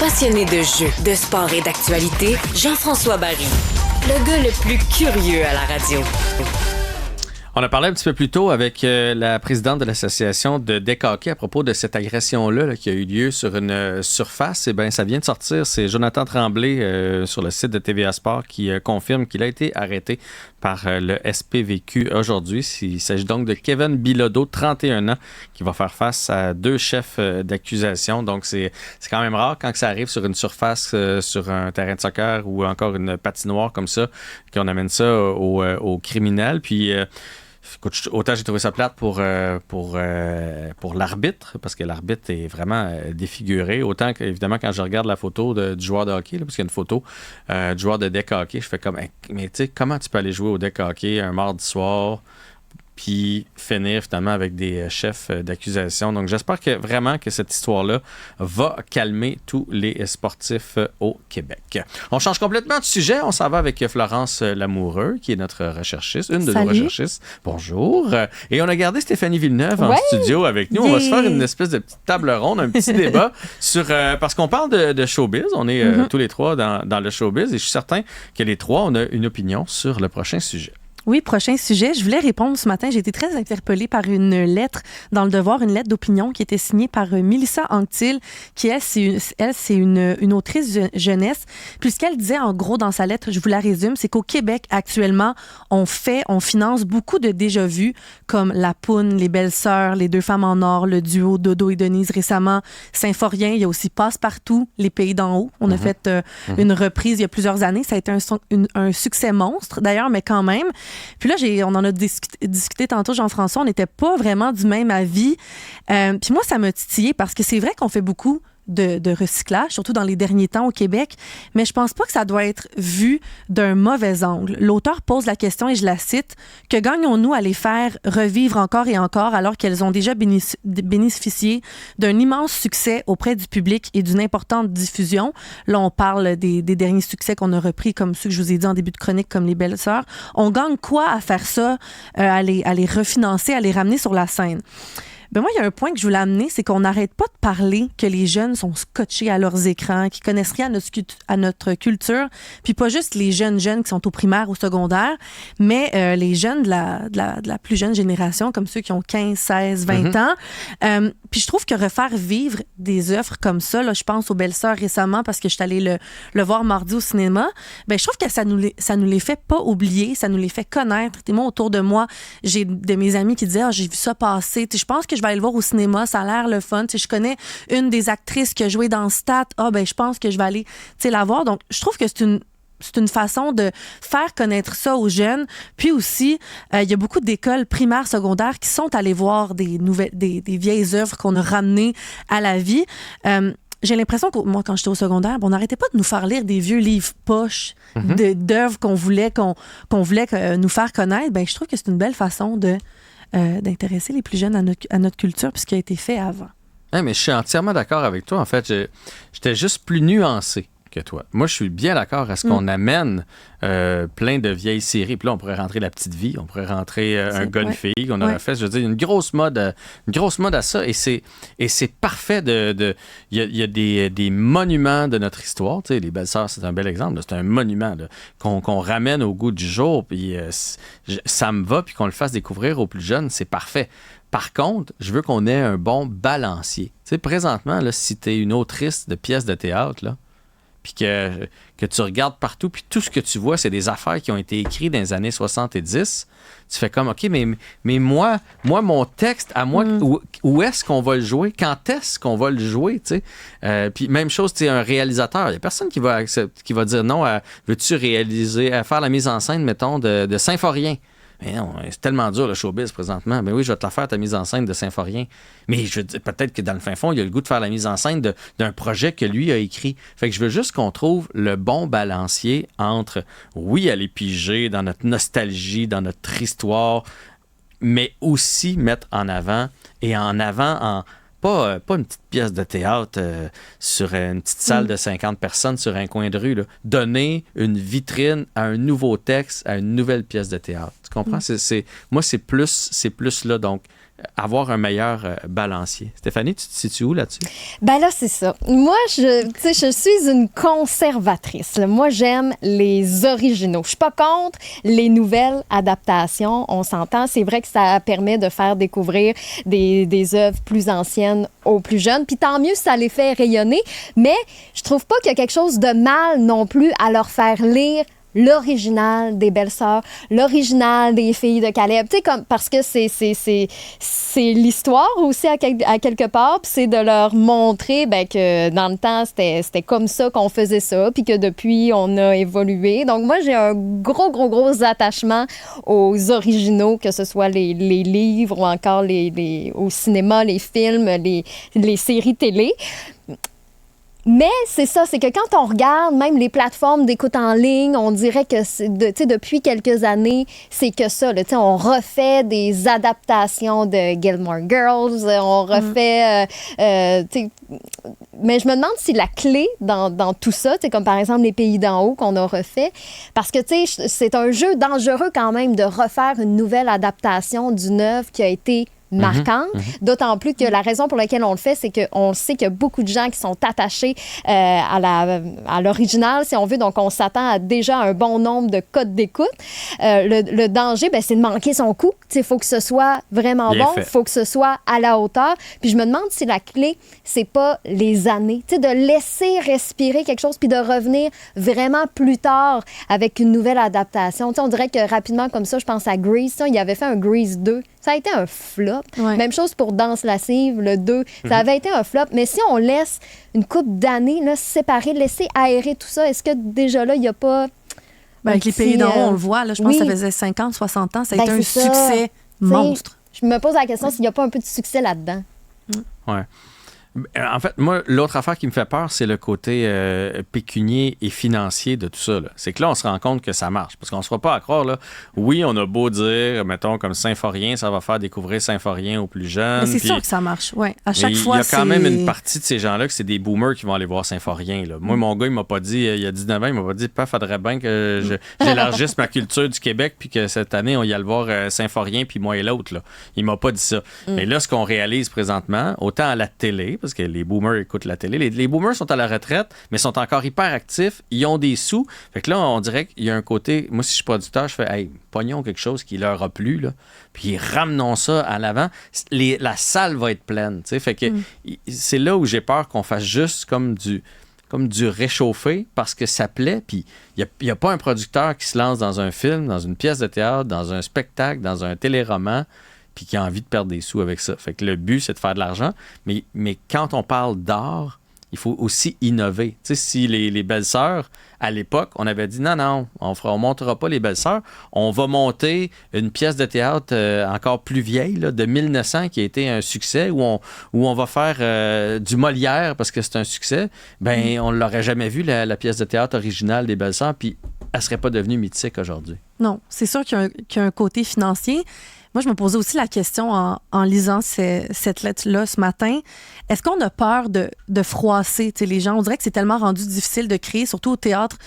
Passionné de jeux, de sport et d'actualité, Jean-François Barry. Le gars le plus curieux à la radio. On a parlé un petit peu plus tôt avec la présidente de l'association de deck hockey à propos de cette agression-là qui a eu lieu sur une surface. Eh bien, ça vient de sortir. C'est Jonathan Tremblay sur le site de TVA Sport qui confirme qu'il a été arrêté par le SPVQ aujourd'hui. Il s'agit donc de Kevin Bilodeau, 31 ans, qui va faire face à 2 chefs d'accusation. Donc, c'est quand même rare quand ça arrive sur une surface, sur un terrain de soccer ou encore une patinoire comme ça, qu'on amène ça aux criminels. Puis, écoute, autant j'ai trouvé ça plate pour l'arbitre, parce que l'arbitre est vraiment défiguré. Autant qu'évidemment, quand je regarde la photo du joueur de hockey, là, parce qu'il y a une photo du joueur de deck hockey, je fais comme, mais tu sais, comment tu peux aller jouer au deck hockey un mardi soir puis finir finalement avec des chefs d'accusation. Donc, j'espère vraiment que cette histoire-là va calmer tous les sportifs au Québec. On change complètement de sujet. On s'en va avec Florence Lamoureux, qui est notre recherchiste, une de nos recherchistes. Bonjour. Et on a gardé Stéphanie Villeneuve en studio avec nous. On va se faire une espèce de petite table ronde, un petit débat sur... parce qu'on parle de showbiz. On est tous les trois dans le showbiz et je suis certain que les trois, on a une opinion sur le prochain sujet. Oui, prochain sujet. Je voulais répondre ce matin. J'ai été très interpellée par une lettre dans Le Devoir, une lettre d'opinion qui était signée par Mélissa Anctil, qui, c'est une autrice jeunesse. Puis ce qu'elle disait, en gros, dans sa lettre, je vous la résume, c'est qu'au Québec, actuellement, on finance beaucoup de déjà-vus, comme La Poune, Les Belles-Sœurs, Les Deux Femmes en Or, le duo Dodo et Denise récemment, Symphorien. Il y a aussi Passe-Partout, Les Pays d'en haut. On a fait une reprise il y a plusieurs années. Ça a été un succès monstre, d'ailleurs, mais quand même. Puis là, on en a discuté tantôt, Jean-François, on n'était pas vraiment du même avis. Puis moi, ça m'a titillé parce que c'est vrai qu'on fait beaucoup de recyclage, surtout dans les derniers temps au Québec, mais je pense pas que ça doit être vu d'un mauvais angle. L'auteur pose la question, et je la cite, « Que gagnons-nous à les faire revivre encore et encore alors qu'elles ont déjà bénéficié d'un immense succès auprès du public et d'une importante diffusion? » Là, on parle des derniers succès qu'on a repris, comme ceux que je vous ai dit en début de chronique, comme Les Belles-Sœurs. On gagne quoi à faire ça, à les refinancer, à les ramener sur la scène? Ben moi, il y a un point que je voulais amener, c'est qu'on n'arrête pas de parler que les jeunes sont scotchés à leurs écrans, qu'ils connaissent rien à notre culture, puis pas juste les jeunes qui sont au primaire ou au secondaire, mais les jeunes de la plus jeune génération, comme ceux qui ont 15, 16, 20 ans. Puis je trouve que refaire vivre des œuvres comme ça, là, je pense aux Belles-Sœurs récemment, parce que je suis allée le voir mardi au cinéma, ben je trouve que ça nous les fait pas oublier, ça nous les fait connaître. Et moi, autour de moi, j'ai de mes amis qui disaient « Ah, j'ai vu ça passer. » Je pense que je vais aller le voir au cinéma, ça a l'air le fun. Je connais une des actrices qui a joué dans Stat. Ah, ben je pense que je vais aller la voir. Donc, je trouve que c'est une façon de faire connaître ça aux jeunes. Puis aussi, il y a beaucoup d'écoles primaires, secondaires qui sont allées voir des vieilles œuvres qu'on a ramenées à la vie. J'ai l'impression que moi, quand j'étais au secondaire, on n'arrêtait pas de nous faire lire des vieux livres poches d'œuvres qu'on voulait nous faire connaître. Ben, je trouve que c'est une belle façon d'intéresser les plus jeunes à notre culture, puis ce qui a été fait avant. Ouais, mais je suis entièrement d'accord avec toi. En fait, j'étais juste plus nuancé que toi. Moi, je suis bien d'accord à ce qu'on amène plein de vieilles séries. Puis là, on pourrait rentrer La Petite Vie, on pourrait rentrer Un gars, une fille, qu'on aurait fait, je veux dire, une grosse mode à ça. Et c'est parfait il y a des monuments de notre histoire. Tu sais, Les Belles-Sœurs, c'est un bel exemple. Là. C'est un monument là, qu'on ramène au goût du jour. Puis ça me va, puis qu'on le fasse découvrir aux plus jeunes, c'est parfait. Par contre, je veux qu'on ait un bon balancier. Tu sais, présentement, là, si tu es une autrice de pièces de théâtre, là, puis que tu regardes partout, puis tout ce que tu vois, c'est des affaires qui ont été écrites dans les années 70, tu fais comme, OK, mais moi mon texte, à moi, où est-ce qu'on va le jouer? Quand est-ce qu'on va le jouer? Puis même chose, tu sais, un réalisateur, il n'y a personne qui va dire non à, veux-tu faire la mise en scène, mettons, de Symphorien? Mais non, c'est tellement dur le showbiz présentement. Mais oui, je vais te la faire, ta mise en scène de Symphorien. Mais je veux dire, peut-être que dans le fin fond, il a le goût de faire la mise en scène d'un projet que lui a écrit. Fait que je veux juste qu'on trouve le bon balancier entre, oui, aller piger dans notre nostalgie, dans notre histoire, mais aussi mettre en avant, pas une petite pièce de théâtre sur une petite salle de 50 personnes sur un coin de rue. Là. Donner une vitrine à un nouveau texte, à une nouvelle pièce de théâtre. Tu comprends? Moi, c'est plus là. Donc, avoir un meilleur balancier. Stéphanie, tu te situes où là-dessus? Ben là, c'est ça. Moi, je suis une conservatrice. Là. Moi, j'aime les originaux. Je suis pas contre les nouvelles adaptations. On s'entend. C'est vrai que ça permet de faire découvrir des œuvres plus anciennes aux plus jeunes. Puis tant mieux, ça les fait rayonner. Mais je trouve pas qu'il y a quelque chose de mal non plus à leur faire lire l'original des Belles-Sœurs, l'original des Filles de Caleb, tu sais, comme, parce que c'est l'histoire aussi à quelque part, puis c'est de leur montrer que dans le temps, c'était comme ça qu'on faisait ça, puis que depuis, on a évolué. Donc moi, j'ai un gros attachement aux originaux, que ce soit les livres ou encore au cinéma, les films, les séries télé. Mais c'est ça, c'est que quand on regarde même les plateformes d'écoute en ligne, on dirait que depuis quelques années, c'est que ça. Là, on refait des adaptations de Gilmore Girls, on refait... mais je me demande si la clé dans tout ça, comme par exemple les Pays d'en haut qu'on a refait, parce que c'est un jeu dangereux quand même de refaire une nouvelle adaptation d'une œuvre qui a été marquante, d'autant plus que la raison pour laquelle on le fait, c'est qu'on sait qu'il y a beaucoup de gens qui sont attachés à l'original, si on veut, donc on s'attend à déjà un bon nombre de codes d'écoute. Le danger, c'est de manquer son coup. Il faut que ce soit vraiment bon, il faut que ce soit à la hauteur. Puis je me demande si la clé, c'est pas les années, de laisser respirer quelque chose puis de revenir vraiment plus tard avec une nouvelle adaptation. On dirait que rapidement, comme ça, je pense à Grease. Il avait fait un Grease 2. Ça a été un flop. Ouais. Même chose pour Danse lascive, le 2. Ça avait été un flop. Mais si on laisse une couple d'années séparer, laisser aérer tout ça, est-ce que déjà là, il n'y a pas... avec les Pays d'en haut, on le voit. Là, je pense que ça faisait 50, 60 ans. Ça a été un succès monstre. Je me pose la question s'il n'y a pas un peu de succès là-dedans. Ouais. En fait, moi, l'autre affaire qui me fait peur, c'est le côté pécunier et financier de tout ça. Là. C'est que là, on se rend compte que ça marche. Parce qu'on ne se fera pas à croire, là. Oui, on a beau dire, mettons, comme Symphorien, ça va faire découvrir Symphorien aux plus jeunes. Mais c'est sûr que ça marche, oui. À chaque fois, il y a quand même une partie de ces gens-là que c'est des boomers qui vont aller voir Symphorien. Là. Moi, mon gars, il m'a pas dit, il y a 19 ans, il m'a pas dit, « faudrait bien que j'élargisse ma culture du Québec puis que cette année, on y aille voir Symphorien puis moi et l'autre. » Là. Il m'a pas dit ça. Mais là, ce qu'on réalise présentement, autant à la télé, parce que les boomers écoutent la télé. Les boomers sont à la retraite, mais sont encore hyper actifs. Ils ont des sous. Fait que là, on dirait qu'il y a un côté... Moi, si je suis producteur, je fais « Hey, pognons quelque chose qui leur a plu, là, puis ramenons ça à l'avant. » La salle va être pleine. T'sais. Fait que c'est là où j'ai peur qu'on fasse juste comme du réchauffé parce que ça plaît. Puis il n'y a pas un producteur qui se lance dans un film, dans une pièce de théâtre, dans un spectacle, dans un téléroman, puis qui a envie de perdre des sous avec ça. Fait que le but, c'est de faire de l'argent. Mais quand on parle d'art, il faut aussi innover. Tu sais, si les Belles-Sœurs, à l'époque, on avait dit non, on ne montera pas les Belles-Sœurs. On va monter une pièce de théâtre encore plus vieille, là, de 1900, qui a été un succès, où on va faire du Molière parce que c'est un succès. Ben, on ne l'aurait jamais vu, la pièce de théâtre originale des Belles-Sœurs, puis elle ne serait pas devenue mythique aujourd'hui. Non, c'est sûr qu'il y a un côté financier. Moi, je me posais aussi la question en lisant cette lettre-là ce matin. Est-ce qu'on a peur de froisser les gens? On dirait que c'est tellement rendu difficile de créer, surtout au théâtre,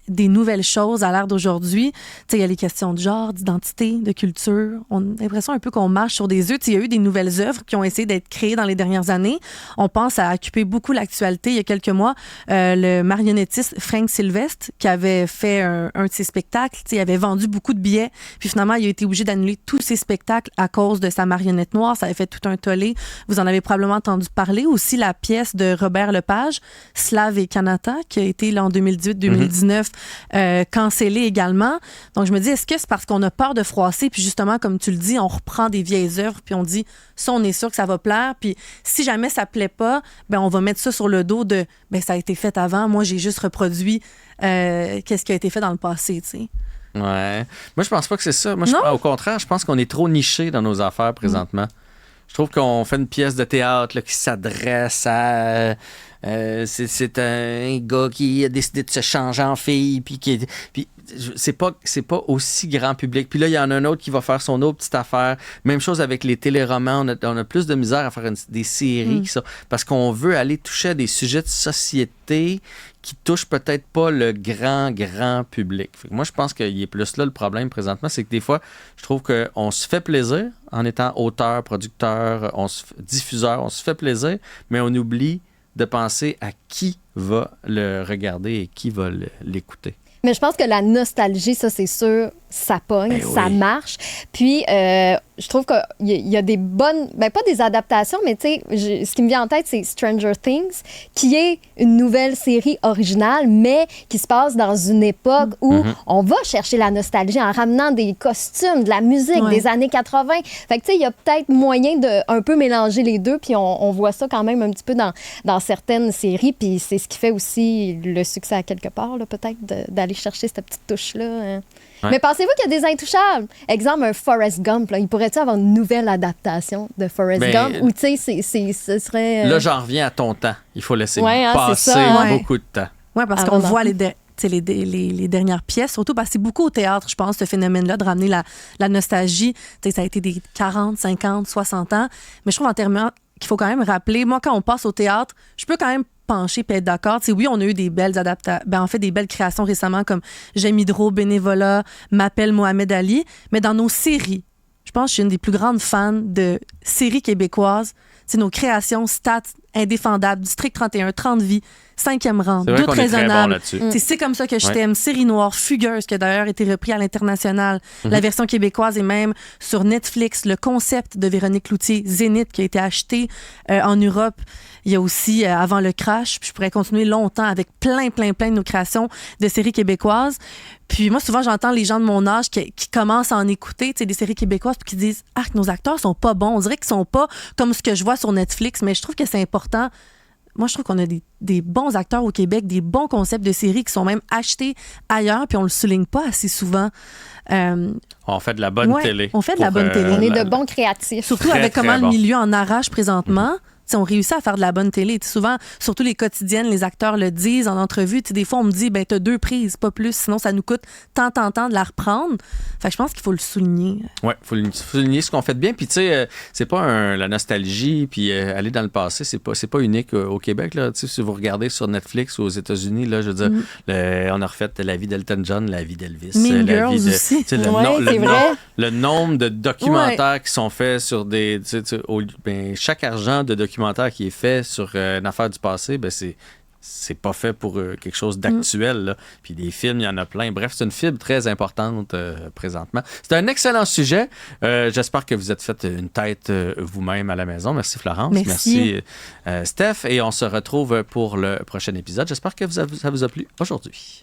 des nouvelles choses à l'ère d'aujourd'hui. Il y a les questions de genre, d'identité, de culture. On a l'impression un peu qu'on marche sur des œufs. Il y a eu des nouvelles œuvres qui ont essayé d'être créées dans les dernières années. On pense à occuper beaucoup l'actualité. Il y a quelques mois, le marionnettiste Frank Sylvestre, qui avait fait un de ses spectacles, il avait vendu beaucoup de billets. Puis finalement, il a été obligé d'annuler tous ses spectacles à cause de sa marionnette noire. Ça avait fait tout un tollé. Vous en avez probablement entendu parler. Aussi, la pièce de Robert Lepage, Slave et Kanata, qui a été là, en 2018-2019, cancellée également. Donc, je me dis, est-ce que c'est parce qu'on a peur de froisser? Puis justement, comme tu le dis, on reprend des vieilles œuvres, puis on dit, ça, on est sûr que ça va plaire. Puis si jamais ça plaît pas, on va mettre ça sur le dos de, ça a été fait avant. Moi, j'ai juste reproduit qu'est-ce qui a été fait dans le passé, tu sais. Ouais. Moi, je pense pas que c'est ça. Moi, au contraire, je pense qu'on est trop niché dans nos affaires présentement. Je trouve qu'on fait une pièce de théâtre là, qui s'adresse à... c'est un gars qui a décidé de se changer en fille, puis c'est pas aussi grand public. Puis là, il y en a un autre qui va faire son autre petite affaire. Même chose avec les téléromans. On a plus de misère à faire des séries parce qu'on veut aller toucher à des sujets de société qui touchent peut-être pas le grand public. Fait que moi, je pense qu'il est plus là le problème présentement, c'est que des fois, je trouve qu'on se fait plaisir en étant auteur, producteur, diffuseur, on se fait plaisir, mais on oublie de penser à qui va le regarder et qui va l'écouter. Mais je pense que la nostalgie, ça, c'est sûr, ça pogne, ça marche. Puis, je trouve qu'il y a des bonnes... Ben, pas des adaptations, mais tu sais, ce qui me vient en tête, c'est Stranger Things, qui est une nouvelle série originale, mais qui se passe dans une époque où on va chercher la nostalgie en ramenant des costumes, de la musique des années 80. Fait que, tu sais, il y a peut-être moyen de un peu mélanger les deux, puis on voit ça quand même un petit peu dans certaines séries, puis c'est ce qui fait aussi le succès à quelque part, là, peut-être, d'aller chercher cette petite touche-là. Hein. Ouais. Mais pensez-vous qu'il y a des intouchables? Exemple, un Forrest Gump. Là, il pourrait-tu avoir une nouvelle adaptation de Forrest Gump? Ou tu sais, ce serait... Là, j'en reviens à ton temps. Il faut laisser passer beaucoup de temps. Oui, parce qu'on voit les dernières pièces, surtout parce que c'est beaucoup au théâtre, je pense, ce phénomène-là de ramener la nostalgie. T'sais, ça a été des 40, 50, 60 ans. Mais je trouve en termes qu'il faut quand même rappeler, moi, quand on passe au théâtre, je peux quand même pencher et être d'accord. T'sais, oui, on a eu des belles adaptations, en fait, des belles créations récemment comme J'aime Hydro, Bénévolat, M'appelle Mohamed Ali, mais dans nos séries, je pense que je suis une des plus grandes fans de séries québécoises. C'est nos créations, Stats, Indéfendables, District 31, 30 vies, 5e rang, Doute raisonnable. Bon c'est comme ça que je t'aime. Série noire, Fugueuse, qui a d'ailleurs été repris à l'international. La version québécoise est même sur Netflix. Le concept de Véronique Cloutier, Zénith, qui a été acheté en Europe. Il y a aussi Avant le crash. Puis je pourrais continuer longtemps avec plein de nos créations de séries québécoises. Puis moi, souvent, j'entends les gens de mon âge qui commencent à en écouter, tu sais, des séries québécoises, puis qui disent « Ah, nos acteurs sont pas bons. On dirait qu'ils sont pas comme ce que je vois sur Netflix. » Mais je trouve que c'est important. Moi, je trouve qu'on a des bons acteurs au Québec, des bons concepts de séries qui sont même achetés ailleurs, puis on le souligne pas assez souvent. On fait de la bonne télé. On fait de la bonne télé. On est de bons créatifs. Surtout très, avec comment le milieu en arrache présentement. On réussit à faire de la bonne télé. Souvent, surtout les quotidiennes, les acteurs le disent en entrevue. Des fois, on me dit, t'as 2 prises, pas plus, sinon ça nous coûte tant de la reprendre. Fait que je pense qu'il faut le souligner. Oui, il faut souligner ce qu'on fait de bien. Puis, tu sais, c'est pas la nostalgie, puis aller dans le passé, c'est pas unique au Québec. Là. Si vous regardez sur Netflix ou aux États-Unis, là, je veux dire, on a refait la vie d'Elton John, la vie d'Elvis. Mean Girls aussi. Le nombre de documentaires qui sont faits sur des... chaque argent de documentaire qui est fait sur une affaire du passé, c'est pas fait pour quelque chose d'actuel. Là. Puis des films, il y en a plein. Bref, c'est une fibre très importante présentement. C'est un excellent sujet. J'espère que vous êtes fait une tête vous-même à la maison. Merci Florence. Merci Steph. Et on se retrouve pour le prochain épisode. J'espère que ça vous a plu aujourd'hui.